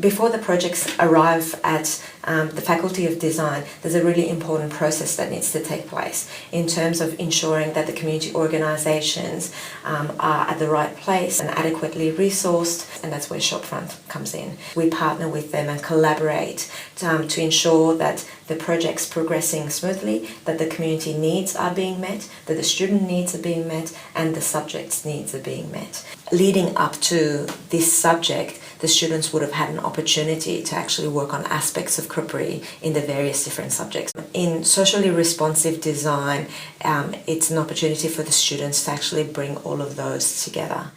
Before the projects arrive at the Faculty of Design, there's a really important process that needs to take place in terms of ensuring that the community organisations are at the right place and adequately resourced, and that's where Shopfront comes in. We partner with them and collaborate to ensure that the project's progressing smoothly, that the community needs are being met, that the student needs are being met, and the subject's needs are being met. Leading up to this subject, the students would have had an opportunity to actually work on aspects of CAPRI in the various different subjects. In socially responsive design, it's an opportunity for the students to actually bring all of those together.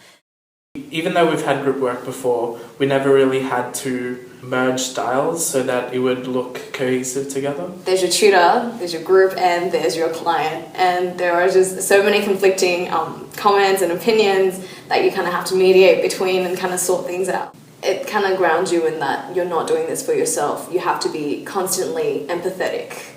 Even though we've had group work before, we never really had to merge styles so that it would look cohesive together. There's your tutor, there's your group, and there's your client. And there are just so many conflicting comments and opinions that you kind of have to mediate between and kind of sort things out. It kind of grounds you in that you're not doing this for yourself. You have to be constantly empathetic.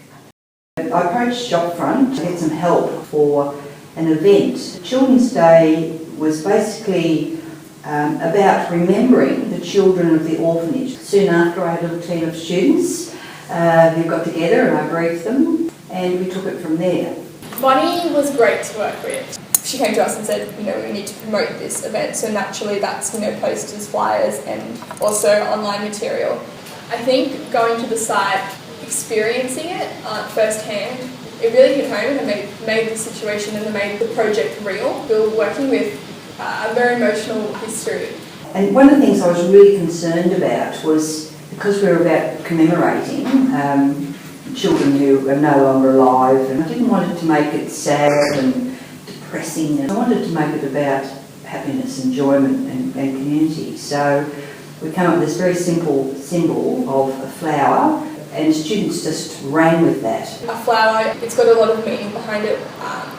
I approached Shopfront to get some help for an event. Children's Day was basically about remembering the children of the orphanage. Soon after, I had a little team of students who got together and I briefed them, and we took it from there. Bonnie was great to work with. She came to us and said, we need to promote this event, so naturally that's, posters, flyers, and also online material. I think going to the site, experiencing it firsthand, it really hit home and made the situation and made the project real. We were working with a very emotional history. And one of the things I was really concerned about was, because we were about commemorating children who are no longer alive, and I didn't want it to make it sad and depressing. I wanted to make it about happiness, enjoyment and community. So we came up with this very simple symbol of a flower, and students just ran with that. A flower, it's got a lot of meaning behind it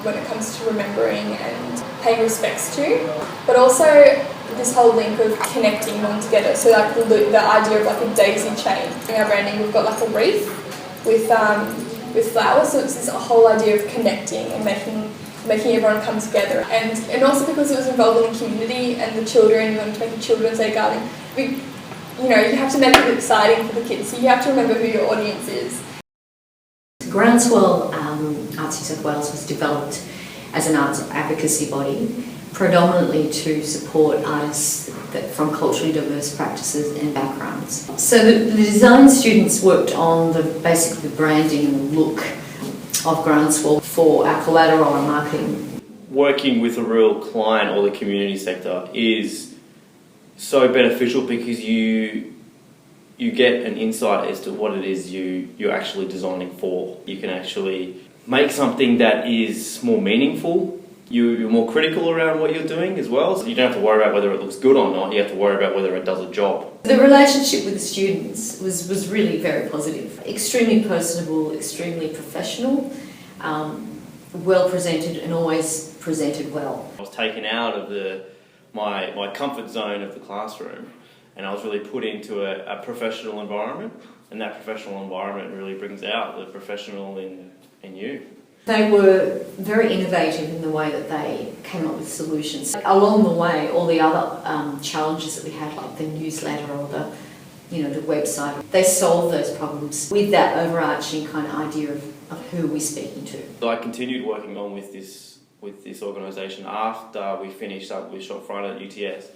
when it comes to remembering and paying respects to, but also this whole link of connecting them together. So like the idea of like a daisy chain. In our branding, we've got like a wreath with flowers, so it's this whole idea of connecting and making everyone come together. And also because it was involving the community and the children, we wanted to make a Children's Day garden. You have to make it exciting for the kids, so you have to remember who your audience is. Groundswell Arts New South Wales was developed as an arts advocacy body, predominantly to support artists from culturally diverse practices and backgrounds. So the design students worked on basically the branding and the look of Groundswell for our collateral and marketing. Working with a real client or the community sector is so beneficial because you get an insight as to what it is you're actually designing for. You can actually make something that is more meaningful. You're more critical around what you're doing as well, so you don't have to worry about whether it looks good or not, you have to worry about whether it does a job. The relationship with the students was really very positive. Extremely personable, extremely professional, well presented and always presented well. I was taken out of my comfort zone of the classroom and I was really put into a professional environment, and that professional environment really brings out the professional in you. They were very innovative in the way that they came up with solutions. Along the way, all the other challenges that we had, like the newsletter or the website, they solved those problems with that overarching kind of idea of who we're speaking to. So I continued working on with this organisation after we finished up with Shopfront at UTS,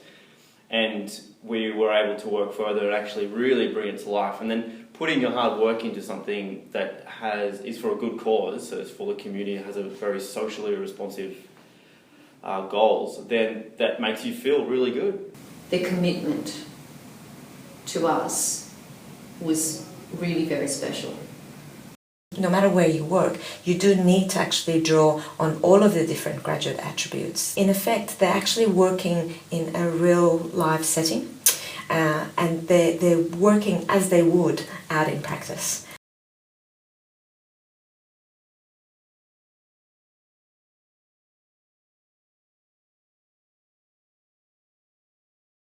and we were able to work further and actually really bring it to life. And then putting your hard work into something that is for a good cause, so it's for the community, has a very socially responsive goals, then that makes you feel really good. Their commitment to us was really very special. No matter where you work, you do need to actually draw on all of the different graduate attributes. In effect, they're actually working in a real life setting, and they're working as they would out in practice.